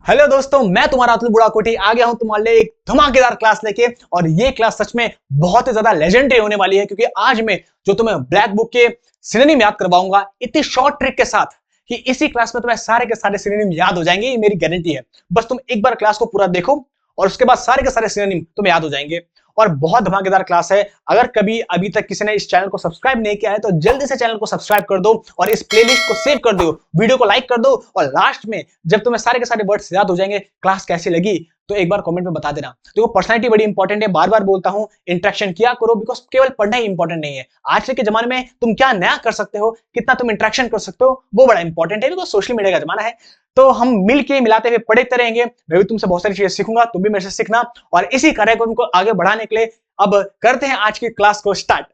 Hello दोस्तों, मैं तुम्हारा अतुल बुढ़ाकोटी आ गया हूं तुम्हारे लिए एक धमाकेदार क्लास लेके। और ये क्लास सच में बहुत ही ज्यादा लेजेंडरी होने वाली है, क्योंकि आज मैं जो तुम्हें ब्लैक बुक के सिनोनिम याद करवाऊंगा इतनी शॉर्ट ट्रिक के साथ कि इसी क्लास में तुम्हें सारे के सारे सिनोनिम याद हो जाएंगे। ये मेरी गारंटी है। बस तुम एक बार क्लास को पूरा देखो और उसके बाद सारे के सारे सिनोनिम तुम्हें याद हो जाएंगे। और बहुत धमाकेदार क्लास है। अगर कभी अभी तक किसी ने इस चैनल को सब्सक्राइब नहीं किया है तो जल्दी से चैनल को सब्सक्राइब कर दो और इस प्लेलिस्ट को सेव कर दो, वीडियो को लाइक कर दो। और लास्ट में जब तुम्हें सारे के सारे वर्ड्स याद हो जाएंगे, क्लास कैसी लगी तो एक बार कमेंट में बता देना। देखो, पर्सनैलिटी बड़ी इंपॉर्टेंट है, बार बार बोलता हूं, इंटरेक्शन किया करो, बिकॉज केवल पढ़ना ही इंपॉर्टेंट नहीं है। आज के जमाने में तुम क्या नया कर सकते हो, कितना तुम इंटरेक्शन कर सकते हो, वो बड़ा इंपॉर्टेंट है, बिकॉज सोशल मीडिया का जमाना है। तो हम मिल के मिलाते हुए पढ़ते रहेंगे। मैं भी तुमसे बहुत सारी चीजें सीखूंगा, तुम भी मेरे से सीखना। और इसी कार्यक्रम को आगे बढ़ाने के लिए अब करते हैं आज की क्लास को स्टार्ट।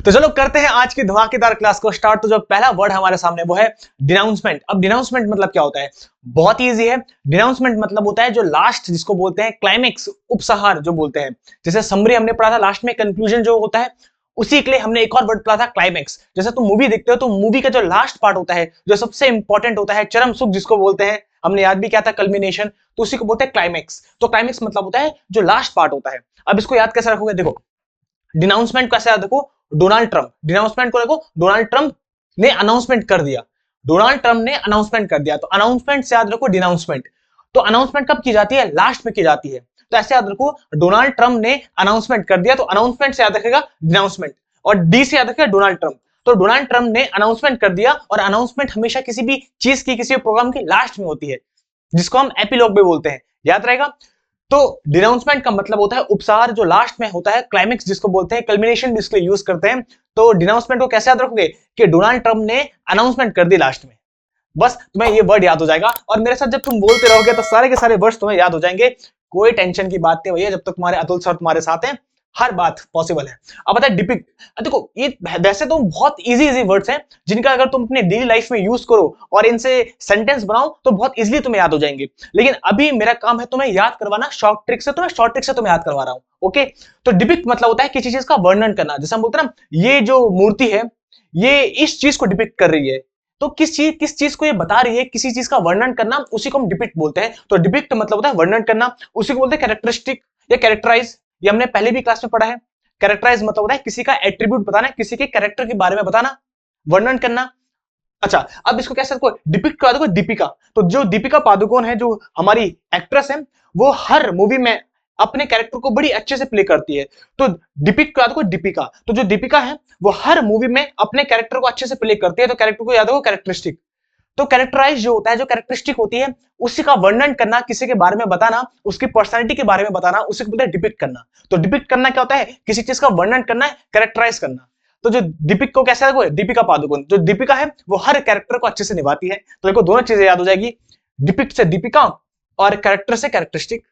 तो चलो करते हैं आज की धमाकेदार क्लास को स्टार्ट। तो जो पहला वर्ड हमारे सामने वो है डिनाउंसमेंट। अब डिनाउंसमेंट मतलब क्या होता है? बहुत इजी है। डिनाउंसमेंट मतलब होता है जो लास्ट, जिसको बोलते हैं क्लाइमेक्स, उपसंहार जो बोलते हैं। जैसे समरी हमने पढ़ा था, लास्ट में कंक्लूजन जो होता है, उसी के लिए हमने एक और वर्ड पढ़ा था क्लाइमेक्स। जैसे तुम मूवी देखते हो तो मूवी का जो लास्ट पार्ट होता है, जो सबसे इंपॉर्टेंट होता है, चरम सुख जिसको बोलते हैं, हमने याद भी किया था कल्मिनेशन, तो उसी को बोलते हैं क्लाइमेक्स। तो क्लाइमेक्स मतलब होता है जो लास्ट पार्ट होता है। अब इसको याद कैसे रखोगे? देखो, डिनाउंसमेंट कैसे याद रखो? डोनाल्ड ट्रंप, डिनाउंसमेंट को देखो, डोनाल्ड ट्रंप ने अनाउंसमेंट कर दिया, डोनाल्ड ट्रंप ने अनाउंसमेंट कर दिया, तो अनाउंसमेंट से याद रखो डिनाउंसमेंट। तो अनाउंसमेंट कब की जाती है? लास्ट में की जाती है। तो ऐसे याद रखो, डोनाल्ड ट्रंप ने अनाउंसमेंट कर दिया, तो अनाउंसमेंट से याद रखेगा डिनाउंसमेंट। और डी से याद रखेगा डोनाल्ड ट्रंप। तो डोनाल्ड ट्रंप ने अनाउंसमेंट कर दिया, और अनाउंसमेंट हमेशा किसी भी चीज की, किसी प्रोग्राम की लास्ट में होती है, जिसको हम एपिलॉग भी बोलते हैं। याद रहेगा? तो डिनाउंसमेंट का मतलब होता है उपसार, जो लास्ट में होता है, क्लाइमेक्स जिसको बोलते हैं, कल्मिनेशन जिसके यूज करते हैं। तो डिनाउंसमेंट को कैसे याद रखोगे? कि डोनाल्ड ट्रंप ने अनाउंसमेंट कर दी लास्ट में। बस तुम्हें ये वर्ड याद हो जाएगा, और मेरे साथ जब तुम बोलते रहोगे तो सारे के सारे वर्ड्स तुम्हें याद हो जाएंगे। कोई टेंशन की बात नहीं भैया, जब तक तुम्हारे अतुल सर तुम्हारे साथ हैं हर बात पॉसिबल है। अब बता डिपिक्ट। देखो, ये वैसे तो बहुत इजी वर्ड्स हैं, जिनका अगर तुम अपने डेली लाइफ में यूज करो और इनसे सेंटेंस बनाओ तो बहुत इजीली तुम्हें याद हो जाएंगे। लेकिन अभी मेरा काम है तुम्हें याद करवाना शॉर्ट ट्रिक से, तो मैं शॉर्ट ट्रिक से तुम्हें याद करवा रहा हूं। ओके, तो डिपिक्ट मतलब होता है किसी चीज का वर्णन करना। जैसे हम बोलते हैं ना, ये जो मूर्ति है ये इस चीज को डिपिक्ट कर रही है, तो किस चीज को ये बता रही है, किसी चीज का वर्णन करना, उसी को हम डिपिक्ट बोलते हैं। तो डिपिक्ट मतलब होता है वर्णन करना, उसी को बोलते हैं कैरेक्टरिस्टिक या कैरेक्टराइज। ये हमने पहले भी क्लास में पढ़ा है। कैरेक्टराइज मतलब होता है किसी का एट्रीब्यूट बताना, किसी के कैरेक्टर के बारे में बताना, वर्णन करना। अच्छा, अब इसको कैसे डिपिक्ट करा दो? दीपिका, तो जो दीपिका पादुकोण है, जो हमारी एक्ट्रेस है, वो हर मूवी में अपने कैरेक्टर को बड़ी अच्छे से प्ले करती है। तो डिपिक्ट करा दो दीपिका, तो जो दीपिका है वो हर मूवी में अपने कैरेक्टर को अच्छे से प्ले करती है। तो कैरेक्टर को याद रखो कैरेक्टरिस्टिक। तो कैरेक्टराइज जो होता है, जो कैरेक्टरिस्टिक होती है, उसी का वर्णन करना, किसी के बारे में बताना, उसकी पर्सनालिटी के बारे में बताना, उसी को बोलते हैं डिपिक्ट करना। तो डिपिक्ट करना क्या होता है? किसी चीज का वर्णन करना है, कैरेक्टराइज करना। तो जो डिपिक्ट को कैसे है? दीपिका पादुकोण, जो दीपिका है वो हर कैरेक्टर को अच्छे से निभाती है। तो देखो, दोनों चीजें याद हो जाएगी, डिपिक्ट से दीपिका और कैरेक्टर से कैरेक्टरिस्टिक,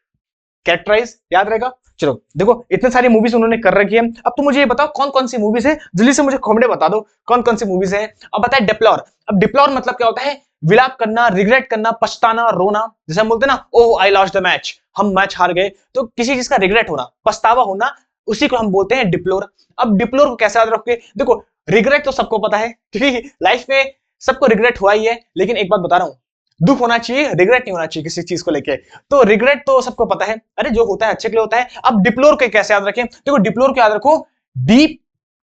कैरेक्टराइज याद रहेगा। चलो देखो, इतने सारी मूवीज उन्होंने कर रखी है। अब तो मुझे ये बताओ कौन कौन सी मूवीज है, जल्दी से मुझे कमेंट बता दो कौन कौन सी मूवीज है। अब बताए डिप्लोर। अब डिप्लोर मतलब क्या होता है? विलाप करना, रिग्रेट करना, पछताना, रोना। जैसे हम बोलते हैं ना, ओह आई लॉस्ट द मैच, हम मैच हार गए, तो किसी चीज का रिग्रेट होना, पछतावा होना, उसी को हम बोलते हैं डिप्लोर। अब डिप्लोर को कैसे याद रखोगे? देखो, रिग्रेट तो सबको पता है, क्योंकि लाइफ में सबको रिग्रेट हुआ ही है। लेकिन एक बात बता रहा हूं, दुख होना चाहिए, रिग्रेट नहीं होना चाहिए किसी चीज को लेके। तो रिग्रेट तो सबको पता है, अरे जो होता है अच्छे के लिए होता है। अब डिप्लोर को कैसे याद रखें? देखो, डिप्लोर को याद रखो, डीप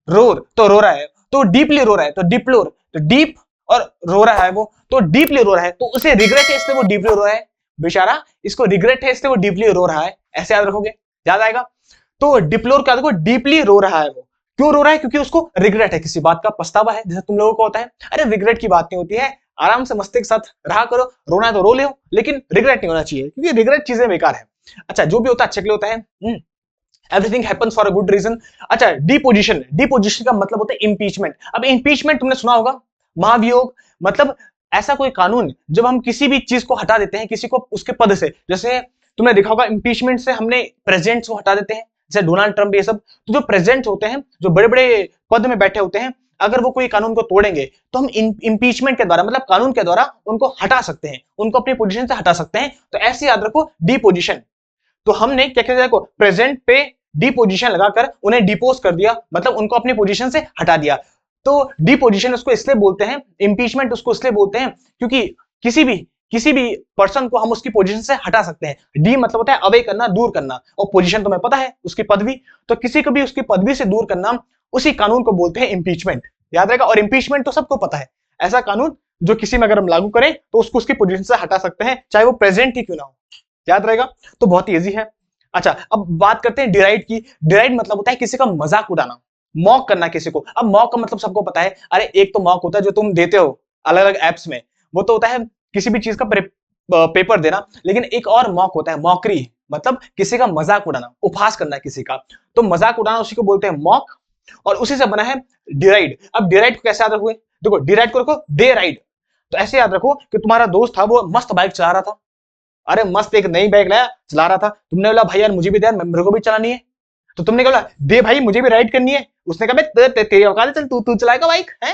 रोर, तो रो रहा है, तो डीपली रो रहा है, तो डिप्लोर, तो डीप और रो रहा है वो, तो डीपली रो रहा है, तो उसे रिग्रेट है इसलिए वो डीपली रो रहा है बेचारा, इसको रिग्रेट है इसलिए वो डीपली रो रहा है। ऐसे याद रखोगे, याद आएगा। तो डिप्लोर क्या देखो, डीपली रो रहा है वो। क्यों रो रहा है? क्योंकि उसको रिग्रेट है, किसी बात का पछतावा है। जैसे तुम लोगों को होता है, अरे रिग्रेट की बात नहीं होती है, आराम से मस्ती के साथ रहा करो, रोना है तो रो लो, लेकिन रिग्रेट नहीं होना चाहिए, क्योंकि रिग्रेट चीजें बेकार है। अच्छा, जो भी होता है अच्छे के लिए होता है। Everything happens for a good reason. अच्छा, डिपोजिशन। डिपोजिशन का मतलब होता है इंपीचमेंट। अब इंपीचमेंट तुमने सुना होगा, महाभियोग, मतलब ऐसा कोई कानून जब हम किसी भी चीज को हटा देते हैं, किसी को उसके पद से। जैसे तुमने देखा होगा, इंपीचमेंट से हमने प्रेसिडेंट्स को हटा देते हैं, जैसे डोनाल्ड ट्रंप, ये सब। तो जो प्रेसिडेंट होते हैं, जो बड़े बड़े पद में बैठे होते हैं, अगर वो कोई कानून को तोड़ेंगे तो हम इंपीचमेंट के द्वारा, मतलब कानून के द्वारा उनको हटा सकते हैं, उनको अपनी पोजीशन से हटा सकते हैं। तो ऐसे याद रखो, डिपोजिशन। तो हमने क्या किया? देखो, प्रेजेंट पे डिपोजिशन लगाकर उन्हें डिपोज कर दिया, मतलब उनको अपनी पोजीशन से हटा दिया। तो डिपोजिशन उसको इसलिए बोलते हैं, इम्पीचमेंट उसको इसलिए बोलते हैं क्योंकि किसी भी पर्सन को हम उसकी पोजीशन से हटा सकते हैं। डी मतलब होता है अवे करना, दूर करना, और पोजीशन तुम्हें पता है उसकी पदवी, तो किसी को भी उसकी पदवी से दूर करना, उसी कानून को बोलते हैं इम्पीचमेंट। याद रहेगा। और इम्पीचमेंट तो सबको पता है, ऐसा कानून जो किसी में अगर हम लागू करें तो उसको उसकी पोजीशन से हटा सकते हैं, चाहे वो प्रेजेंट ही क्यों ना हो। याद रहेगा। तो बहुत ईजी है। अच्छा, अब बात करते हैं डिराइड की। डिराइड मतलब होता है किसी का मजाक उड़ाना, मॉक करना किसी को। अब मॉक का मतलब सबको पता है, अरे एक तो मॉक होता है जो तुम देते हो अलग अलग एप्स में, वो तो होता है किसी भी चीज का पेपर देना, लेकिन एक और मॉक होता है, मॉकरी, मतलब किसी का मजाक उड़ाना, उपहास करना किसी का, तो मजाक उड़ाना उसी को बोलते हैं मॉक, और उसी से बना है डिराइड। अब डिराइड को कैसे याद रखोगे? देखो, डिराइड को रखो डे राइड, तो ऐसे याद रखो कि तुम्हारा दोस्त था, वो मस्त बाइक चला रहा था, अरे मस्त एक नई बाइक लाया, चला रहा था, तुमने बोला भाई यार मुझे भी दे यार, मेरे को भी चलानी है, तो तुमने बोला दे भाई मुझे भी राइड करनी है, उसने कहा तेरी औकात है, चल तू तू चलाएगा बाइक है,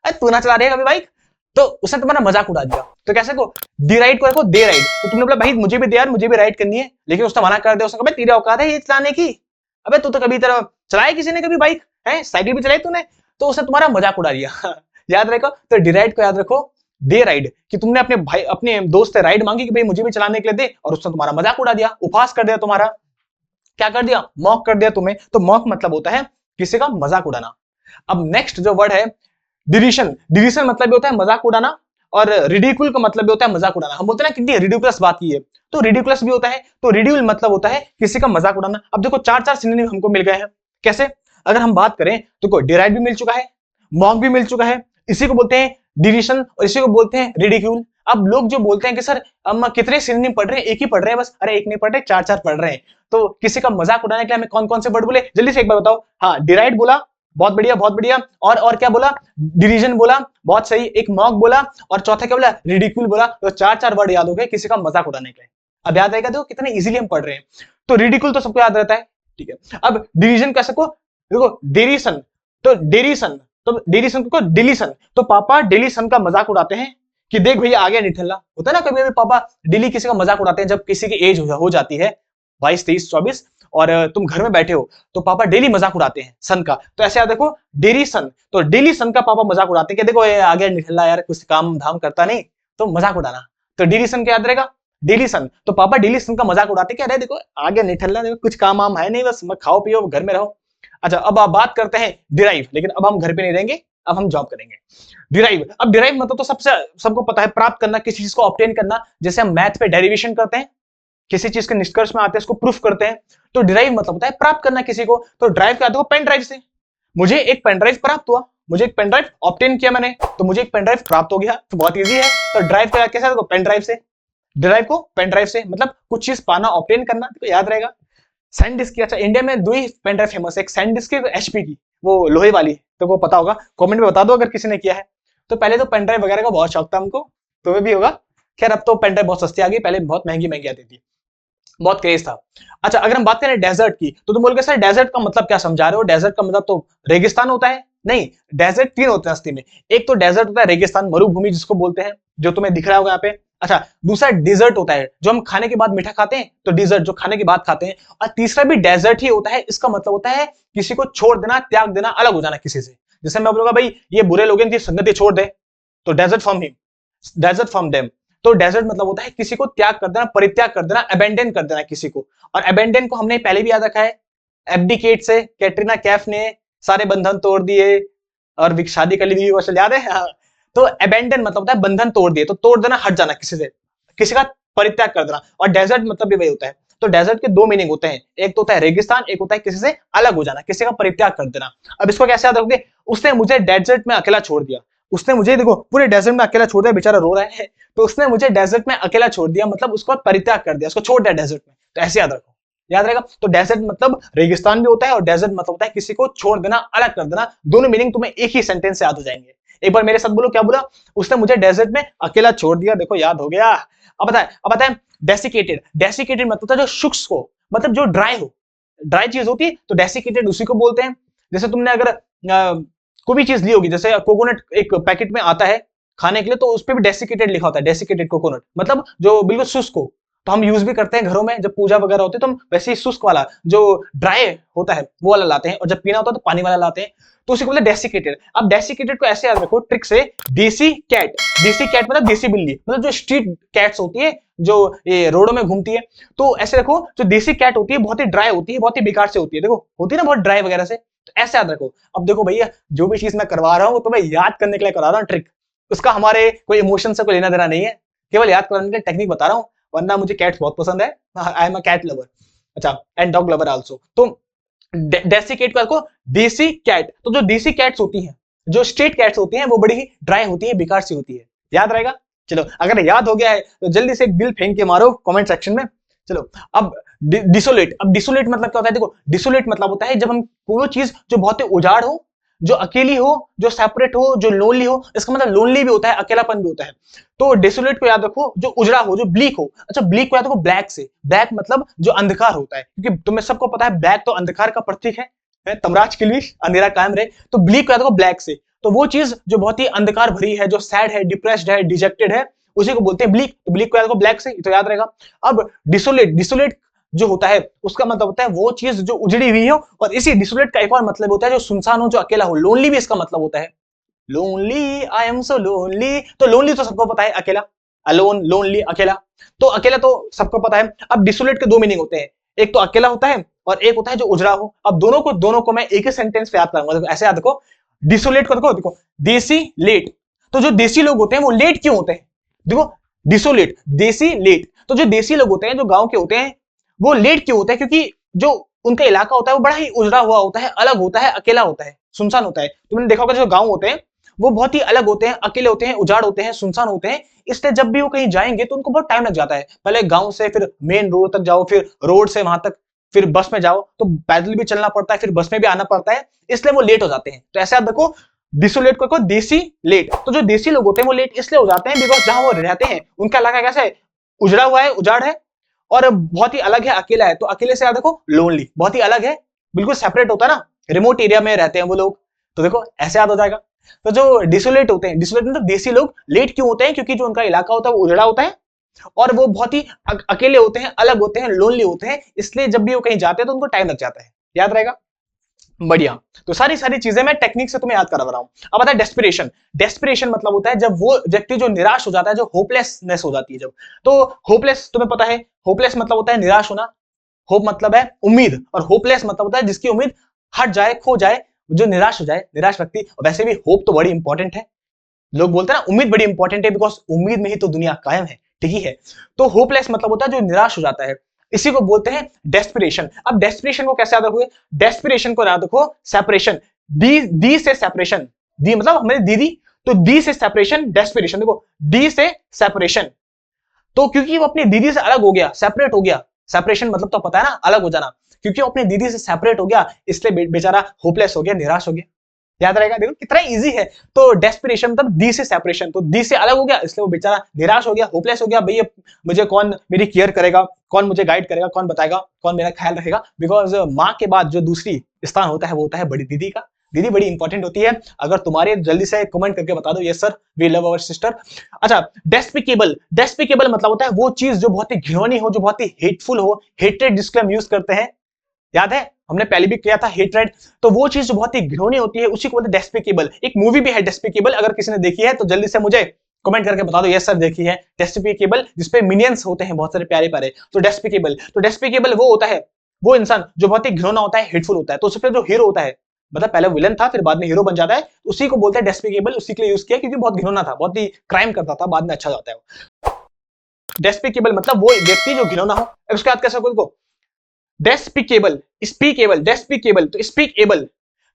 अरे तू ना चला रही है कभी बाइक, तो उसने तुम्हारा मजाक उड़ा दिया। तो कैसे को डी राइड को रखो दे राइड, तो तुमने बोला भाई मुझे भी दे यार, मुझे भी राइड करनी है, लेकिन उसने मना कर दिया, उसने कहा तेरी औकात है ये चलाने की, अबे तू तो कभी तरह चलाया किसी ने कभी बाइक है, साइकिल भी चलाई तूने, तो उसने तुम्हारा मजाक उड़ा दिया। याद रखो, तो डी राइड को याद रखो डे राइड, कि तुमने अपने भाई अपने दोस्त से राइड मांगी कि भाई मुझे भी चलाने के लिए दे, और उसने तुम्हारा मजाक उड़ा दिया, उपहास कर दिया तुम्हारा, क्या कर दिया, मॉक कर दिया तुम्हें। तो मॉक मतलब होता है किसी का मजाक उड़ाना। अब नेक्स्ट जो वर्ड है डिरिशन, डिरिशन मतलब भी होता है मजाक उड़ाना, और रिडिकुल का मतलब भी होता है मजाक उड़ाना। हम बोलते हैं ना कितनी रिडिकुलस बात की है, तो रिडिकुलस भी होता है, तो रिड्यूल मतलब होता है किसी का मजाक उड़ाना। अब देखो चार चार सिनोनिम हमको मिल गए हैं। कैसे? अगर हम बात करें तो कोई डिराइड भी मिल चुका है, मॉक भी मिल चुका है, इसी को बोलते हैं डिरिशन, और इसी को बोलते हैं रिडिक्यूल। अब लोग जो बोलते हैं कि सर हम कितने सिनोनिम पढ़ रहे हैं, एक ही पढ़ रहे हैं बस, अरे एक नहीं पढ़ रहे, चार चार पढ़ रहे हैं। तो किसी का मजाक उड़ाने के लिए हमें कौन कौन से वर्ड बोले, जल्दी से एक बार बताओ। हाँ, डिराइड बोला, बहुत बढ़िया बहुत बढ़िया, और क्या बोला, डिरिजन बोला, बहुत सही, एक मॉक बोला, और चौथा क्या बोला, रिडिक्यूल बोला। तो चार चार वर्ड याद हो गए किसी का मजाक उड़ाने के लिए। अब याद रहेगा, देखो कितने इजीली हम पढ़ रहे हैं। तो रिडिक्यूल तो सबको याद रहता है, ठीक है। अब डिरिजन कैसे को, देखो डेरिसन, तो डेरिसन, तो डेरिसन को डिलीसन, तो पापा डेलीसन का मजाक उड़ाते हैं कि देख भैया आ गया निठल्ला। होता है ना कभी कभी पापा डेली किसी का मजाक उड़ाते हैं, जब किसी की एज हो जाती है 22 23 24 और तुम घर में बैठे हो, तो पापा डेली मजाक उड़ाते हैं सन का। तो ऐसे याद देखो डेली सन, तो डेली सन का पापा मजाक उड़ाते हैं कि देखो ये आ गया निठल्ला यार, कुछ काम धाम करता नहीं, तो मजाक उड़ाना। तो डेली सन क्या याद रहेगा, डेली सन, तो पापा डेली सन का मजाक उड़ाते क्या, अरे देखो आ गया निठल्ला, देखो कुछ काम वाम है नहीं, बस खाओ पियो घर में रहो। अच्छा, अब आप बात करते हैं डिराइव, लेकिन अब हम घर पे नहीं रहेंगे, अब हम जॉब करेंगे। डिराइव, अब डिराइव मतलब तो सबको पता है, प्राप्त करना, किसी चीज को ऑब्टेन करना, जैसे हम मैथ पे डेरिवेशन करते हैं, किसी चीज के निष्कर्ष में आते हैं, उसको प्रूफ करते हैं। तो डिराइव मतलब होता है प्राप्त करना किसी को। तो ड्राइव क्या, देखो पेन ड्राइव से मुझे एक पेन ड्राइव प्राप्त हुआ, मुझे एक पेन ड्राइव ऑब्टेन किया मैंने, तो मुझे एक पेन ड्राइव प्राप्त हो गया, तो बहुत इजी है। तो ड्राइव का कैसे, देखो पेन ड्राइव से, ड्राइव को पेन ड्राइव से, मतलब कुछ चीज पाना, ऑब्टेन करना, तो याद रहेगा। सैनडिस्क की, अच्छा इंडिया में दो ही पेन ड्राइव फेमस है, एक सैनडिस्क की, एचपी की, वो लोहे वाली, तो वो पता होगा, कमेंट में बता दो अगर किसी ने किया है। तो पहले तो पेन ड्राइव वगैरह का बहुत शौक था हमको, तुम्हें भी होगा। खैर अब तो पेन ड्राइव बहुत सस्ती आ गई, पहले बहुत महंगी महंगी आती थी, बहुत क्रेज था। अच्छा, अगर हम बात करें डेजर्ट की, तो तुम बोलोगे सर डेजर्ट का मतलब क्या समझा रहे हो, डेजर्ट का मतलब तो रेगिस्तान होता है। नहीं, डेजर्ट तीन होते हैं असली में। एक तो डेजर्ट होता है रेगिस्तान, मरुभूमि जिसको बोलते हैं, जो तुम्हें दिख रहा होगा यहाँ पे। अच्छा, दूसरा डिजर्ट होता है जो हम खाने के बाद मीठा खाते हैं, तो डिजर्ट जो खाने के बाद खाते हैं। और तीसरा भी डेजर्ट ही होता है, इसका मतलब होता है किसी को छोड़ देना, त्याग देना, अलग हो जाना किसी से। जैसे मैं बोलूंगा भाई ये बुरे लोग इनकी संगति छोड़ दे, तो desert from him, desert from them. तो डेजर्ट मतलब होता है किसी को त्याग कर देना, परित्याग कर देना, अबेंडन कर देना किसी को। और अबेंडन को हमने पहले भी याद रखा है, एब्डिकेट से कैटरीना कैफ ने सारे बंधन तोड़ दिए और शादी कर ली, कौशल याद है। हाँ। तो अबेंडन मतलब होता है बंधन तोड़ दिए, तो तोड़ देना, हट जाना किसी से, किसी का परित्याग कर देना। और डेजर्ट मतलब भी वही होता है। तो डेजर्ट के दो मीनिंग होते हैं, एक तो होता है रेगिस्तान, एक होता है किसी से अलग हो जाना, किसी का परित्याग कर देना। अब इसको कैसे याद रखोगे, उसने मुझे डेजर्ट में अकेला छोड़ दिया, उसने मुझे देखो पूरे डेजर्ट में अकेला छोड़ दिया, बेचारा रो रहा है, तो उसने मुझे डेजर्ट में अकेला छोड़ दिया, मतलब उसको परित्याग कर दिया, उसको छोड़ दिया डेजर्ट में। तो ऐसे याद रखो, याद रहेगा। तो डेजर्ट मतलब रेगिस्तान भी होता है, और डेजर्ट मतलब होता है किसी को छोड़ देना, अलग कर देना। दोनों मीनिंग तुम्हें एक ही सेंटेंस से याद हो जाएंगे। एक बार मेरे साथ बोलो, क्या बोला, उसने मुझे डेजर्ट में अकेला छोड़ दिया, देखो याद हो गया। अब बताए डेसिकेटेड, डेसिकेटेड मतलब होता है जो शुष्क हो, मतलब जो ड्राई हो, ड्राई चीज होती है, तो डेसिकेटेड उसी को बोलते हैं। जैसे तुमने अगर कोई भी चीज ली होगी, जैसे कोकोनट एक पैकेट में आता है खाने के लिए, तो उस पर भी डेसिकेटेड लिखा होता है, डेसिकेटेड कोकोनट, मतलब जो बिल्कुल शुष्क हो। तो हम यूज भी करते हैं घरों में, जब पूजा वगैरह होती है तो हम वैसे ही शुष्क वाला जो ड्राई होता है वो वाला लाते हैं, और जब पीना होता है तो पानी वाला लाते हैं, तो उसी को बोलते हैं डेसिकेटेड। अब डेसिकेटेड को ऐसे याद रखो ट्रिक से, देसी कैट मतलब देसी बिल्ली, मतलब जो स्ट्रीट कैट्स होती है जो ये रोडों में घूमती है, तो ऐसे रखो जो देसी कैट होती है बहुत ही ड्राई होती है, बहुत ही बेकार से होती है, देखो होती है ना बहुत ड्राई वगैरह से, तो ऐसे याद रखो। अब देखो भैया जो भी चीज मैं करवा रहा हूँ तो मैं याद करने के लिए करा रहा हूँ ट्रिक, उसका हमारे कोई इमोशन से कोई लेना देना नहीं है, केवल याद कराने के लिए टेक्निक बता रहा हूँ, वरना मुझे कैट्स बहुत पसंद है, I am a cat lover, अच्छा एंड डॉग लवर आल्सो। तो डेसिकेट को देसी कैट, तो जो देसी कैट्स होती हैं, जो स्ट्रीट कैट्स होती हैं वो बड़ी ही ड्राई होती है, बेकार सी होती है, याद रहेगा। चलो अगर याद हो गया है तो जल्दी से एक दिल फेंक के मारो कमेंट सेक्शन में। चलो अब डिसोलेट, अब डिसोलेट मतलब क्या होता है, देखो डिसोलेट मतलब होता है जब हम कोई चीज जो बहुत ही उजाड़ हो, जो अकेली हो, जो सेपरेट हो, जो लोनली हो, इसका मतलब लोनली भी होता है, अकेलापन भी होता है। तो डेसोलेट को याद रखो जो उजड़ा हो, जो ब्लीक हो। अच्छा ब्लीक को याद रखो ब्लैक से, ब्लैक मतलब जो अंधकार होता है, क्योंकि तुम्हें सबको पता है ब्लैक तो अंधकार का प्रतीक है, तमराज के लिए अंधेरा कायम रहे, तो ब्लीक को याद रखो ब्लैक से। तो वो चीज जो बहुत ही अंधकार भरी है, जो सैड है, डिप्रेस्ड है, डिजेक्टेड है, उसी को बोलते हैं ब्लीक, तो ब्लीक को याद रखो ब्लैक से, तो याद रहेगा। अब डिसोलेट जो होता है उसका मतलब होता है वो चीज जो उजड़ी हुई हो, और इसी डिसोलेट का एक और मतलब होता है जो सुनसान हो, जो अकेला हो, लोनली भी इसका मतलब होता है, lonely I am so lonely, तो लोनली तो सबको पता है, अकेला, अलोन, लोनली, अकेला, तो अकेला तो सबको पता है। अब डिसोलेट के दो मीनिंग होते हैं, एक तो अकेला होता है और एक होता है जो उजड़ा हो। अब दोनों को मैं एक ही सेंटेंस पे याद करूंगा, देखो ऐसे याद रखो, डिसोलेट को देखो देसी लेट, तो जो देसी लोग होते हैं वो लेट क्यों होते हैं, देखो डिसोलेट देसी लेट, तो जो देसी लोग होते हैं जो गांव के होते हैं वो लेट क्यों होता है, क्योंकि जो उनका इलाका होता है वो बड़ा ही उजड़ा हुआ होता है, अलग होता है, अकेला होता है, सुनसान होता है। तुमने देखा होगा जो गांव होते हैं वो बहुत ही अलग होते हैं, अकेले होते हैं, उजाड़ होते हैं, सुनसान होते हैं, इसलिए जब भी वो कहीं जाएंगे तो उनको बहुत टाइम लग जाता है, पहले गांव से फिर मेन रोड तक जाओ, फिर रोड से वहां तक, फिर बस में जाओ, तो पैदल भी चलना पड़ता है, फिर बस में भी आना पड़ता है, इसलिए वो लेट हो जाते हैं। तो ऐसे आप देखो डिसोलेट को देसी लेट, तो जो देसी लोग होते हैं वो लेट इसलिए हो जाते हैं बिकॉज जहां वो रहते हैं उनका इलाका कैसा है, उजड़ा हुआ है, उजाड़ है, और बहुत ही अलग है, अकेला है, तो अकेले से याद देखो लोनली, बहुत ही अलग है, बिल्कुल सेपरेट होता है ना, रिमोट एरिया में रहते हैं वो लोग, तो देखो ऐसे याद हो जाएगा। तो जो डिसोलेट होते हैं, डिसोलेट मतलब देसी लोग लेट क्यों होते हैं, क्योंकि जो उनका इलाका होता है वो उजड़ा होता है और वो बहुत ही अकेले होते हैं, अलग होते हैं, लोनली होते हैं, इसलिए जब भी वो कहीं जाते हैं तो उनको टाइम लग जाता है, याद रहेगा, बढ़िया। तो सारी चीजें मैं टेक्निक से तुम्हें याद करा रहा हूं। अब आता है डेस्पिरेशन, डेस्पिरेशन मतलब होता है जब वो व्यक्ति जो निराश हो जाता है, जो होपलेसनेस हो जाती है जब, तो होपलेस तुम्हें पता है, होपलेस मतलब होता है निराश होना, होप मतलब है उम्मीद, और होपलेस मतलब होता है जिसकी उम्मीद हट जाए, खो जाए, जो निराश हो जाए, निराश व्यक्ति। वैसे भी होप तो बड़ी इंपॉर्टेंट है, लोग बोलते हैं ना उम्मीद बड़ी इंपॉर्टेंट है, बिकॉज उम्मीद में ही तो दुनिया कायम है, ठीक है। तो होपलेस मतलब होता है जो निराश हो जाता है, इसी को बोलते हैं डेस्पिरेशन। अब डेस्पिरेशन को कैसे याद रखोगे, डेस्पिरेशन को याद रखो सेपरेशन, डी से सेपरेशन, दी मतलब हमारी दीदी, तो डी से सेपरेशन, डेस्पिरेशन, देखो डी से सेपरेशन, तो क्योंकि वो अपनी दीदी से अलग हो गया, सेपरेट हो गया, सेपरेशन मतलब तो पता है ना, अलग हो जाना, क्योंकि वो अपनी दीदी से सेपरेट हो गया इसलिए बेचारा होपलेस हो गया, निराश हो गया, याद रहेगा, देखो कितना इजी है। तो डेस्पिरेशन मतलब दी से सेपरेशन, तो दी से अलग हो गया इसलिए वो बेचारा निराश हो गया, होपलेस हो गया, भैया मुझे कौन मेरी केयर करेगा, कौन मुझे गाइड करेगा, कौन बताएगा, कौन मेरा ख्याल रखेगा, बिकॉज माँ के बाद जो दूसरी स्थान होता है वो होता है बड़ी दीदी का, दीदी बड़ी इंपॉर्टेंट होती है। अगर तुम्हारे जल्दी से कमेंट करके बता दो yes sir we love our sister. अच्छा डेस्पिकेबल, डेस्पिकेबल मतलब होता है वो चीज जो बहुत ही घिनौनी हो, जो बहुत ही हेटफुल हो, हेटेड जिसको हम यूज करते हैं, याद है हमने पहले भी किया था हेटरेड, तो वो चीज जो बहुत ही घिनौनी होती है उसी को बोलते हैं डेस्पिकेबल। एक मूवी भी है डेस्पिकेबल, अगर किसी ने देखी है तो जल्दी से मुझे कमेंट करके बता दो यस सर देखी है डेस्पिकेबल, जिसपे मिनियंस होते हैं बहुत सारे प्यारे प्यारे, तो डेस्पिकेबल, तो डेस्पिकेबल वो होता है वो इंसान जो बहुत ही घिनौना होता है, हेटफुल होता है, तो उसपे जो हीरो होता है, मतलब पहले विलन था फिर बाद में हीरो बन जाता है, उसी को बोलते हैं डेस्पिकेबल, उसी के लिए यूज किया क्योंकि बहुत घिनौना था, बहुत ही क्राइम करता था, बाद में अच्छा जाता है। डेस्पिकेबल मतलब वो व्यक्ति जो घिनौना हो। उसके बाद कैसे को डेस्पिकेबल, स्पीकेबल, डेस्पिकेबल तो स्पीक एबल,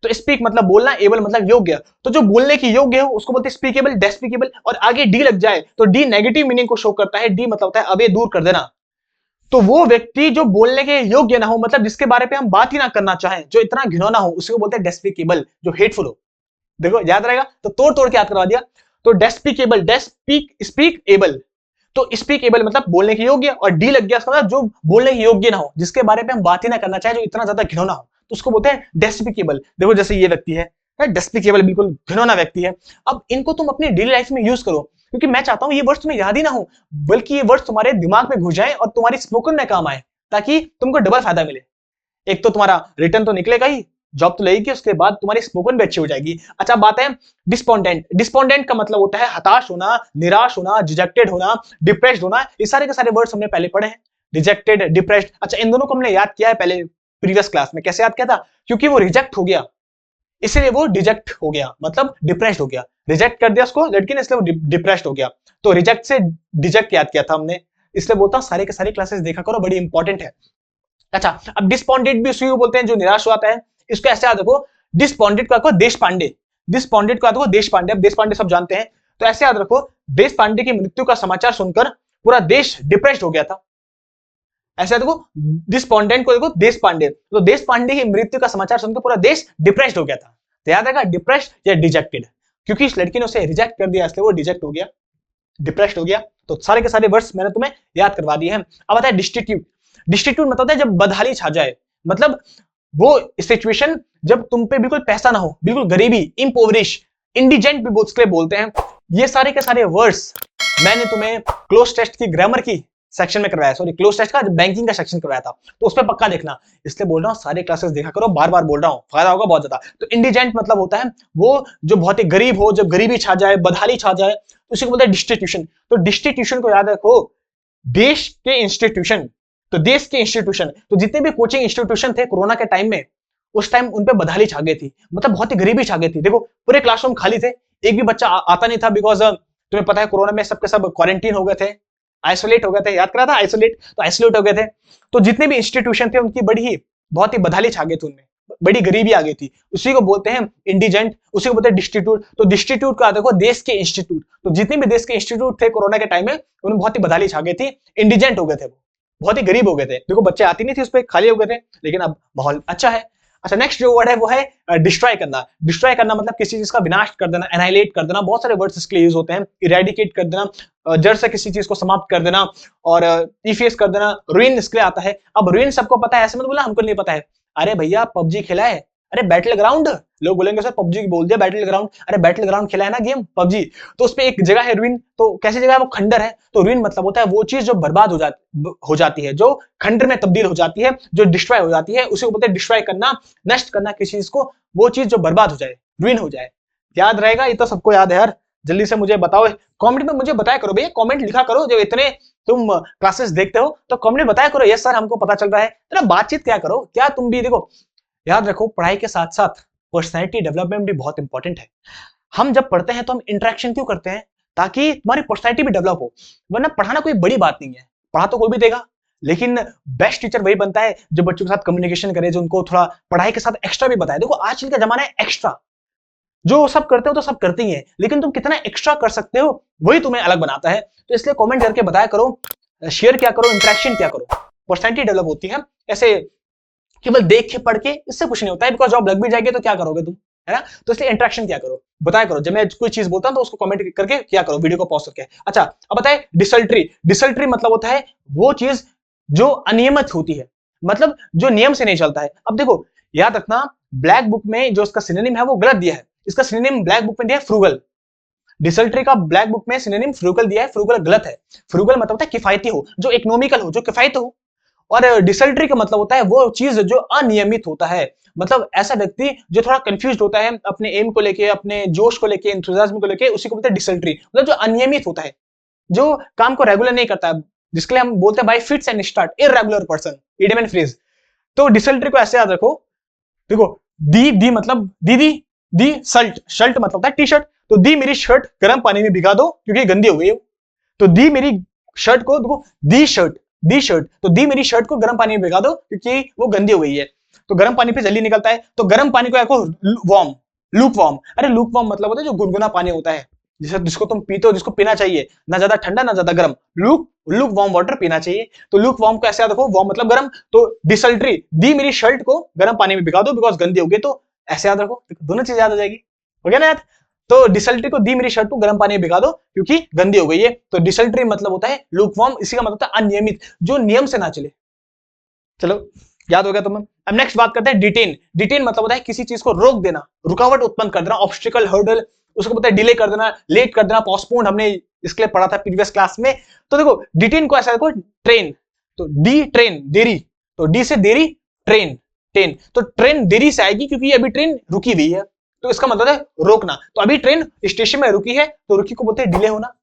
तो स्पीक मतलब बोलना, एबल मतलब योग्य, तो जो बोलने की योग्य हो उसको बोलते हैं स्पीकेबल, डेस्पिकेबल, और आगे डी लग जाए तो डी नेगेटिव मीनिंग को शो करता है, डी मतलब होता है अबे दूर कर देना, तो वो व्यक्ति जो बोलने के योग्य ना हो, मतलब जिसके बारे पे हम बात ही ना करना चाहें, जो इतना घिनौना हो, उसी को बोलते हैं डेस्पिकेबल, जो हेटफुल हो, देखो याद रहेगा, तो तोड़ तोड़ के याद करवा दिया। तो डेस्पिकेबल, स्पीक एबल, तो स्पीक एबल मतलब बोलने के योग्य, और डी लग गया उसका मतलब जो बोलने के योग्य ना हो, जिसके बारे में हम बात ही ना करना चाहे, जो इतना ज्यादा घिनौना हो, तो उसको बोलते हैं डेस्पिकेबल। देखो जैसे ये व्यक्ति है, डेस्पिकेबल, बिल्कुल घिनौना व्यक्ति है। अब इनको तुम अपनी डेली लाइफ में यूज करो, क्योंकि मैं चाहता हूं ये वर्ड्स तुम्हें याद ही ना हो, बल्कि ये वर्ड्स तुम्हारे दिमाग में घुस जाए और तुम्हारी स्पोकन में काम आए, ताकि तुमको डबल फायदा मिले। एक तो तुम्हारा रिटर्न तो निकलेगा ही, जॉब तो लगेगी, उसके बाद तुम्हारी स्पोकन भी अच्छी हो जाएगी। अच्छा, बात है डिस्पोंडेंट। डिस्पोंडेंट का मतलब होता है हताश होना, निराश होना, डिजेक्टेड होना, डिप्रेस्ड होना। ये सारे के सारे वर्ड्स हमने पहले पढ़े हैं, डिजेक्टेड, डिप्रेस्ड। अच्छा, इन दोनों को हमने याद किया है पहले प्रीवियस क्लास में। कैसे याद किया था? क्योंकि वो रिजेक्ट हो गया, इसलिए वो डिजेक्ट हो गया, मतलब डिप्रेस्ड हो गया। रिजेक्ट कर दिया उसको लड़की ने, इसलिए वो डिप्रेस्ड हो गया। तो रिजेक्ट से डिजेक्ट याद किया था हमने, इसलिए बोलता हूं सारे के सारे क्लासेस देखा करो, बड़ी इंपॉर्टेंट है। अच्छा, अब डिस्पॉन्डेंट भी उसी को बोलते हैं जो निराश हो जाता है। इसको ऐसे याद रखो, डिस्पॉन्डेंट को याद देश पांडे, डिस्पॉन्डेंट को याद रखो देश पांडे। अब देश पांडे सब जानते हैं, तो ऐसे याद रखो, देश पांडे की मृत्यु का समाचार सुनकर पूरा देश डिप्रेस्ड हो गया था। ऐसे देखो, डिस्पॉन्डेंट को देखो देश पांडे, तो देश पांडे की मृत्यु का समाचार सुनकर पूरा देश डिप्रेस्ड हो गया था। तो याद रहेगा डिप्रेस्ड या डिजेक्टेड, क्योंकि इस लड़की ने उसे रिजेक्ट कर दिया, इसलिए वो डिजेक्ट हो गया, डिप्रेस्ड हो गया। तो सारे के सारे वर्ड्स मैंने तुम्हें याद करवा दिए हैं। अब आता है डिस्टिट्यूट। डिस्टिट्यूट मतलब है जब बदहाली छा जाए, मतलब वो सिचुएशन जब तुम पे बिल्कुल पैसा ना हो, बिल्कुल गरीबी, इम्पोवरिश, इंडिजेंट भी उसके लिए बोलते हैं। ये सारे के सारे वर्ड्स मैंने तुम्हें क्लोज टेस्ट की ग्रामर की सेक्शन में करवाया, सॉरी क्लोज टेस्ट का बैंकिंग का सेक्शन करवाया था, तो उस पर पक्का देखना। इसलिए बोल रहा हूँ सारे क्लासेस देखा करो, बार बार बोल रहा हूँ, फायदा होगा बहुत ज्यादा। तो इंडिजेंट मतलब होता है वो जो बहुत ही गरीब हो, जब गरीबी छा जाए, बदहाली छा जाए, तो उसी को बोलते हैं डिस्टिट्यूशन। तो डिस्टिट्यूशन को याद रखो, देश के इंस्टीट्यूशन, तो देश के इंस्टीट्यूशन, तो जितने भी कोचिंग इंस्टीट्यूशन थे कोरोना के टाइम में, उस टाइम उन पे बदहाली छा गई थी, मतलब बहुत ही गरीबी छा गई थी। देखो पूरे क्लासरूम खाली थे, एक भी बच्चा आता नहीं था, बिकॉज तुम्हें पता है कोरोना में सबके सब क्वारंटीन हो गए थे, आइसोलेट हो गए थे, याद करा था आइसोलेट, तो आइसोलेट हो गए थे। तो जितने भी इंस्टीट्यूशन थे उनकी बड़ी ही बहुत ही बदहाली छा गई थी, उनमें बड़ी गरीबी आ गई थी, उसी को बोलते हैं इंडिजेंट, उसी को बोलते हैं डिस्टिट्यूट। तो डिस्टिट्यूट का देखो देश के इंस्टीट्यूट, तो जितने भी देश के इंस्टीट्यूट थे कोरोना के टाइम में, उनमें बहुत ही बदहाली छा गई थी, इंडिजेंट हो गए थे, वो बहुत ही गरीब हो गए थे। देखो बच्चे आती नहीं थी, उस पर खाली हो गए थे, लेकिन अब माहौल अच्छा है। अच्छा, नेक्स्ट जो वर्ड है वो है डिस्ट्रॉय करना। डिस्ट्रॉय करना मतलब किसी चीज का विनाश कर देना, एनाइलेट कर देना, बहुत सारे वर्ड्स इसके लिए यूज होते हैं। इरेडिकेट कर देना, जड़ से किसी चीज को समाप्त कर देना, और इफेस कर देना, रुइन इसके लिए आता है। अब रुइन सबको पता है, ऐसे मत बोला हमको नहीं पता है। अरे भैया पबजी खेला है, अरे बैटल ग्राउंड, लोग बोलेंगे सर पबजी बोल दिया बैटल ग्राउंड, अरे बैटल ग्राउंड खेला है ना गेम पबजी, तो उसपे एक जगह है रुइन, तो कैसी जगह है वो? खंडर है। तो रुइन मतलब होता है वो चीज जो बर्बाद हो जाती है, जो खंडर में तब्दील हो जाती है, जो डिस्ट्रॉय हो जाती है, उसी को बोलते हैं डिस्ट्रॉय करना, नष्ट करना किसी चीज को, वो चीज जो बर्बाद हो जाए, रुइन हो जाए। याद रहेगा, ये तो सबको याद है यार। जल्दी से मुझे बताओ, कमेंट में मुझे बताया करो भैया, कमेंट लिखा करो, जब इतने तुम क्लासेस देखते हो तो कमेंट में बताया करो, यस सर हमको पता चल रहा है। तेरा बातचीत क्या करो, क्या तुम भी देखो, याद रखो पढ़ाई के साथ साथ पर्सनैलिटी डेवलपमेंट भी बहुत इंपॉर्टेंट है। हम जब पढ़ते हैं तो हम इंटरेक्शन क्यों करते हैं? ताकि तुम्हारी पर्सनैलिटी भी डेवलप हो, वरना पढ़ाना कोई बड़ी बात नहीं है, पढ़ा तो कोई भी देगा, लेकिन बेस्ट टीचर वही बनता है जो बच्चों के साथ कम्युनिकेशन करे, जो उनको थोड़ा पढ़ाई के साथ एक्स्ट्रा भी बताए। देखो आजकल का जमाना है एक्स्ट्रा, जो सब करते हो तो सब करते ही है, लेकिन तुम कितना एक्स्ट्रा कर सकते हो वही तुम्हें अलग बनाता है। तो इसलिए कमेंट करके बताया करो, शेयर क्या करो, इंटरेक्शन क्या करो, पर्सनैलिटी डेवलप होती है। ऐसे केवल देख के पढ़ के इससे कुछ नहीं होता है, बिकॉज जॉब लग भी जाएगी तो क्या करोगे तुम, है ना? तो इसलिए इंटरेक्शन क्या करो, बताया करो। जब मैं कोई चीज बोलता हूं तो उसको कमेंट करके क्या करो, वीडियो को पॉज करके। अच्छा, अब बताए डिसल्ट्री। डिसल्ट्री मतलब होता है वो चीज जो अनियमित होती है, मतलब जो नियम से नहीं चलता है। अब देखो याद रखना, ब्लैक बुक में जो इसका सिनोनिम है वो गलत दिया है, इसका सिनोनिम ब्लैक बुक में दिया है फ्रूगल। डिसल्ट्री का ब्लैक बुक में सिनोनिम फ्रूगल दिया है, फ्रूगल गलत है। फ्रूगल मतलब होता है किफायती हो, जो इकोनॉमिकल हो, जो किफायती हो। और डिसल्ट्री का मतलब होता है वो चीज जो अनियमित होता है, मतलब ऐसा व्यक्ति जो थोड़ा कंफ्यूज होता है अपने एम को लेके, अपने जोश को लेके, एंथुसियाज्म को लेके, उसी को बोलते हैं डिसल्ट्री। मतलब जो अनियमित होता है, जो काम को रेगुलर नहीं करता है, जिसके लिए हम बोलते हैं bye fits and start, irregular person, idiom and phrase. तो डिसल्ट्री को ऐसे याद रखो, देखो दी मतलब दीदी, दी शर्ट, शर्ट मतलब होता है टी शर्ट। तो दी मेरी शर्ट गर्म पानी में भिगा दो क्योंकि गंदी हो गई है। तो दी मेरी शर्ट को देखो, दी शर्ट, दी शर्ट, तो दी मेरी शर्ट को गर्म पानी में भिगा दो क्योंकि वो गंदी हो गई है। तो गर्म पानी पे जल्दी निकलता है, तो गर्म पानी को रखो वार्म, लूक वार्म। अरे लूक वार्म मतलब होता है जो गुनगुना पानी होता है, जिसको तुम पीते हो, जिसको पीना चाहिए, ना ज्यादा ठंडा ना ज्यादा गर्म, लूक वार्म वाटर पीना चाहिए। तो लूक वार्म को ऐसे याद रखो, वार्म मतलब गर्म। तो डिसल्ट्री, दी मेरी शर्ट को गर्म पानी में भिगा दो बिकॉज गंदी हो गई, तो ऐसे याद रखो, दोनों चीज याद हो जाएगी, हो गया ना याद? तो डिसल्ट्री को दी मेरी शर्ट को गर्म पानी में भिगा दो क्योंकि गंदी हो गई है। तो डिसल्ट्री मतलब होता है लूकवार्म, इसी का मतलब होता है अनियमित, जो नियम से ना चले। चलो याद हो गया तुम्हें? अब नेक्स्ट बात करते हैं डिटेन। डिटेन मतलब होता है किसी चीज को रोक देना, रुकावट उत्पन्न कर देना, ऑब्स्टिकल, हर्डल, उसको बोलते हैं डिले कर देना, लेट कर देना, पोस्टपोन, हमने इसके लिए पढ़ा था प्रीवियस क्लास में। तो देखो डिटेन को ऐसा देखो, ट्रेन, तो डी ट्रेन देरी, तो डी से देरी, ट्रेन, ट्रेन, तो ट्रेन देरी से आएगी क्योंकि अभी ट्रेन रुकी हुई है, तो इसका मतलब है रोकना। तो अभी ट्रेन स्टेशन में रुकी है, तो रुकी को बोलते हैं डिले होना,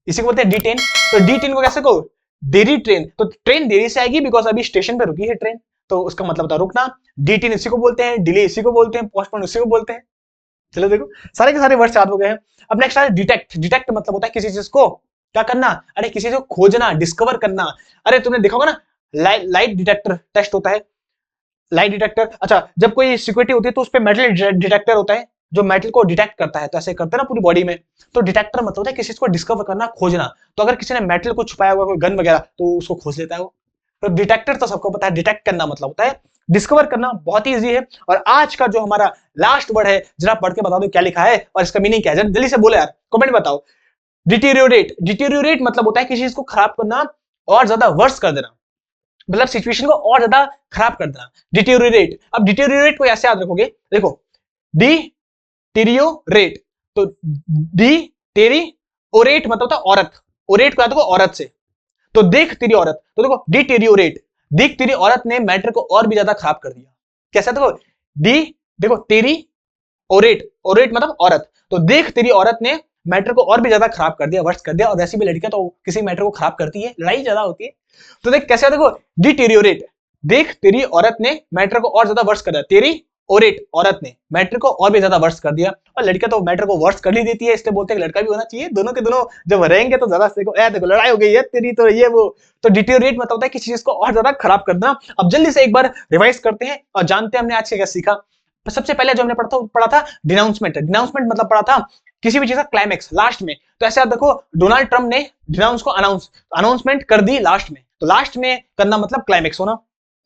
इसी को बोलते हैं डिटेन। तो डिटेन को कैसे कहो, देरी ट्रेन, तो ट्रेन देरी से आएगी बिकॉज अभी स्टेशन पे रुकी है ट्रेन, तो उसका मतलब होता है रुकना। डिटेन इसी को बोलते हैं, डिले इसी को बोलते हैं, पोस्टपोन इसी को बोलते हैं। चलो देखो सारे के सारे वर्ड याद हो गए हैं। अब नेक्स्ट है डिटेक्ट। डिटेक्ट मतलब होता है किसी चीज को क्या करना, अरे किसी चीज को खोजना, डिस्कवर करना। अरे तुमने देखा होगा ना, लाइट डिटेक्टर टेस्ट होता है, लाइट डिटेक्टर। अच्छा, जब कोई सिक्योरिटी होती है तो उस पर मेटल डिटेक्टर होता है जो मेटल को डिटेक्ट करता है, तो ऐसे करते हैं ना पूरी बॉडी में। तो डिटेक्टर मतलब होता है किसी चीज को डिस्कवर करना, खोजना। तो अगर किसी ने मेटल को छुपाया हुआ कोई गन वगैरह, तो उसको खोज लेता है वो। तो डिटेक्टर तो सबको पता है, डिटेक्ट करना मतलब होता है डिस्कवर करना, बहुत ही इजी है। और आज का जो हमारा लास्ट वर्ड है, जरा पढ़ के बता दो क्या लिखा है और इसका मीनिंग क्या है, जल्दी से बोलो यार, कमेंट बताओ। डिटीरियोरेट। डिटीरियोरेट मतलब होता है किसी चीज को खराब करना और ज्यादा वर्स कर देना, मतलब सिचुएशन को और ज्यादा खराब कर देना, डिटीरियोरेट। अब डिटीरियोरेट को ऐसे याद रखोगे, देखो डिटीरियोरेट, तो डी तेरी, ओरेट मतलब होता है औरत, ओरेट को याद रखो औरत से, तो देख तेरी औरत, तो देखो डिटीरियोरेट, देख तेरी औरत ने मैटर को और भी ज्यादा खराब कर दिया। कैसा, देखो डी, देखो तेरी, ओरेट, ओरेट मतलब औरत, तो देख तेरी औरत ने मैटर को और भी ज्यादा खराब कर दिया, वर्स्ट कर दिया। और वैसे भी लड़कियां तो किसी मैटर को खराब करती है, लड़ाई ज्यादा होती है। तो देख कैसे, देखो डिटीरियोरेट, देख तेरी औरत ने मैटर को और ज्यादा वर्स्ट कर दिया, तेरी ओरेट औरत ने मैटर को और भी ज्यादा वर्स्ट कर दिया। और लड़कियां तो मैटर को वर्स्ट कर ही देती है, इसलिए बोलते हैं लड़का भी होना चाहिए, दोनों के दोनों जब रहेंगे तो ज्यादा देखो, देखो लड़ाई हो गई है तेरी, तो ये वो। तो डिटीरियोरेट मतलब होता है किसी चीज को और ज्यादा खराब करना। अब जल्दी से एक बार रिवाइज करते हैं और जानते हैं हमने आज क्या सीखा। तो सबसे पहले जो हमने पढ़ा था डिनाउंसमेंट। डिनाउंसमेंट मतलब पढ़ा था किसी भी चीज का क्लाइमेक्स लास्ट में। तो ऐसे आप देखो, डोनाल्ड ट्रम्प ने डिनाउंस को अनाउंसमेंट कर दी लास्ट में, तो लास्ट में करना मतलब क्लाइमेक्स होना,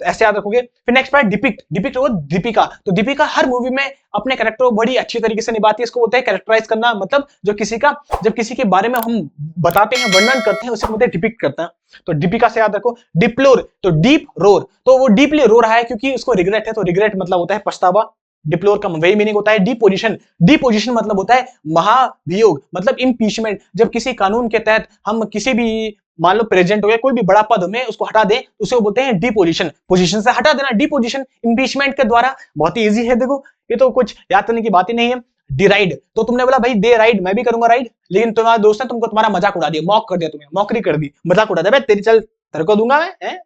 तो ऐसे याद रखोगे। फिर नेक्स्ट पार्ट डिपिक्ट। डिपिक्ट हो दीपिका, तो दीपिका हर मूवी में अपने कैरेक्टर को बड़ी अच्छी तरीके से निभाती है, इसको बोलते हैं कैरेक्टराइज करना, मतलब जो किसी का, जब किसी के बारे में हम बताते हैं, वर्णन करते हैं, उसे बोलते हैं डिपिक्ट करते हैं। तो दीपिका से याद रखो। डिप्लोर, तो डीप रोर, तो वो डीपली रो रहा है क्योंकि उसको रिग्रेट है, तो रिग्रेट मतलब होता है पछतावा। डिप्लोर का वही मीनिंग होता है। डिपोजिशन, डिपोजिशन मतलब होता है महाभियोग, मतलब इम्पीचमेंट, जब किसी कानून के तहत हम किसी भी, मान लो प्रेसिडेंट हो गया, कोई भी बड़ा पद में उसको हटा दें, उसे बोलते हैं डिपोजिशन, पोजीशन से हटा देना, डिपोजिशन इम्पीचमेंट के द्वारा। बहुत ही इजी है, देखो ये तो कुछ याद करने की बात ही नहीं है। डिराइड, तो तुमने बोला भाई दे राइड, मैं भी करूंगा राइड, लेकिन तुम्हारा दोस्त ने तुमको तुम्हारा मजाक उड़ा दिया, मॉक कर दिया, तुम्हें मॉकरी कर दी, मजाक उड़ा दिया, तेरी चल तेरे को दूंगा मैं,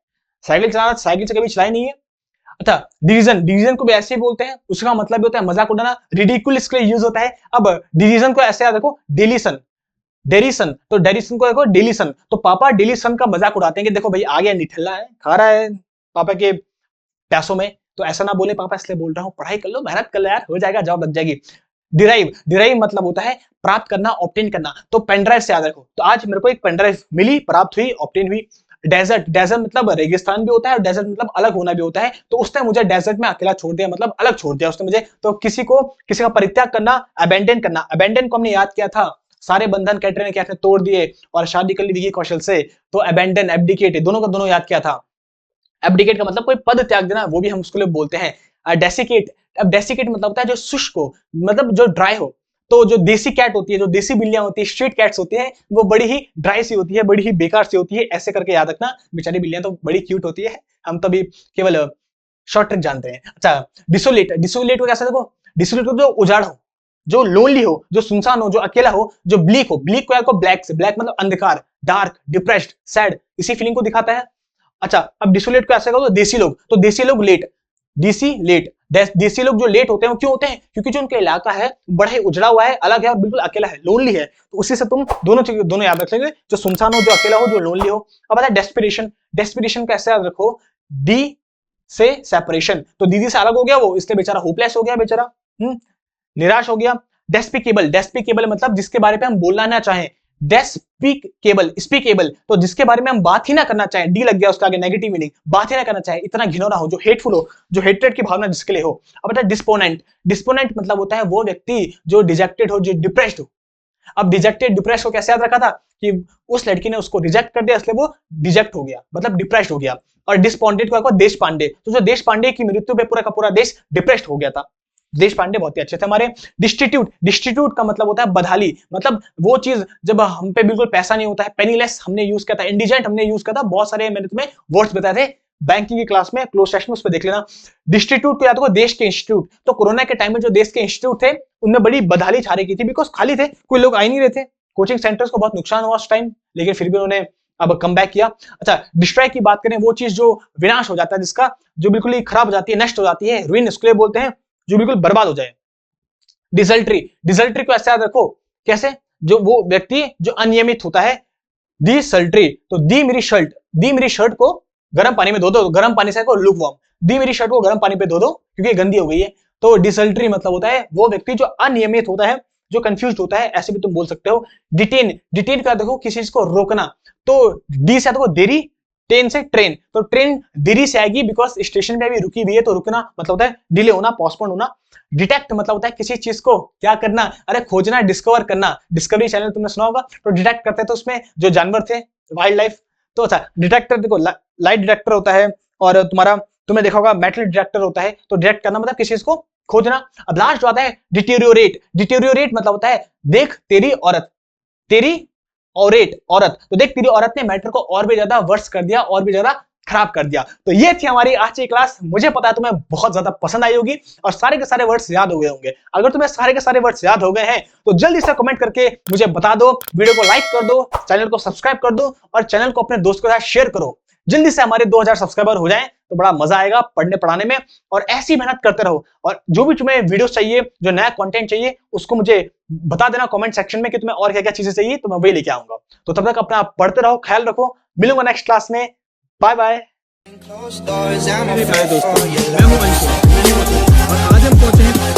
साइकिल चलाना, साइकिल से कभी चलाई नहीं है। अच्छा, डिवीजन, डिवीजन को भी ऐसे ही बोलते हैं, उसका मतलब भी होता है मजाक उड़ाना, रिडिकुलस के लिए यूज होता है। अब डिवीजन को ऐसे याद रखो, डिलीशन, डेरिसन, तो डेरिसन को देखो डिलीशन, तो पापा डिलीशन का मजाक उड़ाते हैं कि देखो भाई आ गया, निठल्ला है, खा रहा है पापा के पैसों में, तो ऐसा ना बोले पापा, इसलिए बोल रहा हूँ पढ़ाई कर लो, मेहनत कर लो यार, हो जाएगा, जॉब लग जाएगी। डिराइव, डिराइव मतलब होता है प्राप्त करना, ऑब्टेन करना, तो पेनड्राइव से याद रखो। तो आज मेरे को एक पेनड्राइव मिली, प्राप्त हुई, ऑब्टेन हुई। डेजर्ट, डेजर्ट मतलब रेगिस्तान भी होता है, और डेजर्ट मतलब अलग होना भी होता है। तो उसने मुझे डेजर्ट में अकेला छोड़ दिया, मतलब अलग छोड़ दिया उसने मुझे। तो किसी का परित्याग करना, अबेंडन करना, अबेंडन को हमने याद किया था, सारे बंधन कैटरीना कैफ ने तोड़ दिए और शादी कर ली विकी कौशल से, तो अबेंडन, एब्डिकेट, दोनों का दोनों याद किया था। एब्डिकेट का मतलब कोई पद त्याग देना, वो भी हम उसको लिए बोलते हैं डेसिकेट। अब डेसिकेट मतलब होता है जो शुष्क हो, मतलब जो ड्राई हो। तो जो देसी कैट होती है, जो देसी बिल्लियां होती है, स्ट्रीट कैट्स होती हैं, वो बड़ी ही ड्राई सी होती है, बड़ी ही बेकार सी होती है, ऐसे करके याद रखना। बेचारी बिल्लियां तो बड़ी क्यूट होती है, हम तो अभी केवल शॉर्ट ट्रिक जानते हैं। अच्छा, डिसोलेट, डिसोलेट को कैसे देखो, डिसोलेट को जो उजाड़ हो, जो लोनली हो, जो सुनसान हो, जो अकेला हो, जो ब्लीक हो, ब्लीक को याद, ब्लैक से, ब्लैक मतलब अंधकार, डार्क, डिप्रेस्ड, सैड, इसी फीलिंग को दिखाता है। अच्छा, अब डिसोलेट को ऐसे कहो, देसी लोग, तो देसी लोग लेट, डीसी लेट, देसी लोग जो लेट होते हैं वो क्यों होते हैं, क्योंकि जो उनका इलाका है बड़ा ही उजड़ा हुआ है, अलग है और बिल्कुल अकेला है, लोनली है। तो उसी से तुम दोनों याद रख लेंगे, जो सुनसान हो, जो अकेला हो, जो लोनली हो। अब आता है डेस्पिरेशन, डेस्पिरेशन कैसे याद रखो, डी से सेपरेशन, तो दीदी से अलग हो गया वो, इसलिए बेचारा होपलेस हो गया, बेचारा निराश हो गया। डेस्पिकेबल, डेस्पिकेबल मतलब जिसके बारे में हम बोलना ना चाहें, डेस्पिकेबल, स्पीकेबल, तो जिसके बारे में हम बात ही ना करना चाहें, डी लग गया उसका आगे, नेगेटिव मीनिंग, बात ही ना करना चाहे, इतना घिनौना हो, जो हेटफुल हो, जो हेट्रेड की भावना जिसके लिए हो। अब बता डिस्पोनेंट, डिस्पोनेंट मतलब होता है वो व्यक्ति जो डिजेक्टेड हो, जो डिप्रेस्ड हो। अब डिजेक्टेड डिप्रेस को कैसे याद रखा था कि उस लड़की ने उसको रिजेक्ट कर दिया इसलिए वो डिजेक्ट हो गया, मतलब डिप्रेस्ड हो गया। और डिसपॉइंटेड को देश पांडे, तो जो देश पांडे की मृत्यु पे पूरा का पूरा देश डिप्रेस्ड हो गया था। देश पांडे बहुत ही अच्छे थे हमारे। डिस्टिट्यूट, डिस्टिट्यूट का मतलब होता है बदहाली, मतलब वो चीज जब हम पे बिल्कुल पैसा नहीं होता है। पेनीलेस हमने यूज किया था, इंडिजेंट हमने यूज किया था, बहुत सारे मैंने तुम्हें वर्ड्स बताए थे बैंकिंग की क्लास में, क्लोज सेशन में, उस पर देख लेना। डिस्टिट्यूट को याद होगा देश के इंस्टीट्यूट, तो कोरोना के टाइम में जो देश के इंस्टीट्यूट थे उनमें बड़ी बदहाली छा रही थी, बिकॉज खाली थे, कोई लोग आ ही नहीं रहे थे। कोचिंग सेंटर्स को बहुत नुकसान हुआ उस टाइम, लेकिन फिर भी उन्होंने अब कम बैक किया। अच्छा, डिस्ट्रॉय की बात करें, वो चीज जो विनाश हो जाता है, जिसका जो बिल्कुल ही खराब हो जाती है, नष्ट हो जाती है, रुइन इसको बोलते हैं, जो बिल्कुल बर्बाद हो जाए। डिसल्ट्री, डिसल्ट्री को ऐसे याद रखो, कैसे, जो वो व्यक्ति जो अनियमित होता है। डिसल्ट्री, तो दी मेरी शर्ट को गर्म पानी में धो दो, गर्म पानी से को लुकवार्म, दी मेरी शर्ट को गर्म पानी पे धो दो क्योंकि गंदी हो गई है। तो डिसल्ट्री मतलब होता है वो व्यक्ति जो अनियमित होता है, जो कंफ्यूज होता है, ऐसे भी तुम बोल सकते हो। डिटेन, डिटेन का देखो किसी चीज को रोकना, तो डी से देखो देरी, ट्रेन से ट्रेन, तो ट्रेन देरी से आएगी बिकॉज स्टेशन पे अभी रुकी हुई है, तो रुकना मतलब होता है डिले होना, पोस्टपोन होना। डिटेक्ट मतलब होता है किसी चीज को क्या करना, अरे खोजना, डिस्कवर करना। डिस्कवरी चैनल तुमने सुना होगा, तो डिटेक्ट करते तो उसमें जो जानवर थे, वाइल्ड लाइफ, तो अच्छा डिटेक्टर देखो लाइट डिटेक्टर होता है, और तुम्हारा तुमने देखा होगा मेटल डिटेक्टर होता है। तो डिटेक्ट करना मतलब किसी चीज को खोजना। अब लास्ट जो आता है डिटेरियोरेट, डिटेरियोरेट मतलब होता है देख तेरी औरत, तेरी औरेट औरत, तो देख तेरी औरत ने मैटर को और भी ज्यादा वर्स कर दिया, और भी ज्यादा खराब कर दिया। तो ये थी हमारी आज की क्लास, मुझे पता है तुम्हें बहुत ज्यादा पसंद आई होगी और सारे के सारे वर्ड्स याद हो गए होंगे। अगर तुम्हें सारे के सारे वर्ड्स याद हो गए हैं तो जल्दी से कमेंट करके मुझे बता दो, वीडियो को लाइक कर दो, चैनल को सब्सक्राइब कर दो और चैनल को अपने दोस्तों के साथ शेयर करो। जल्दी से हमारे 2000 सब्सक्राइबर हो जाएं तो बड़ा मजा आएगा पढ़ने पढ़ाने में, और ऐसी मेहनत करते रहो। और जो भी तुम्हें वीडियोस चाहिए, जो नया कंटेंट चाहिए, उसको मुझे बता देना कमेंट सेक्शन में कि तुम्हें और क्या क्या चीजें चाहिए, तो मैं वही लेके आऊंगा। तो तब तक अपना पढ़ते रहो, ख्याल रखो, मिलूंगा नेक्स्ट क्लास में, बाय बाय। मेरे प्यारे दोस्तों, मैं हूं अंशु और आज हम पहुंचे हैं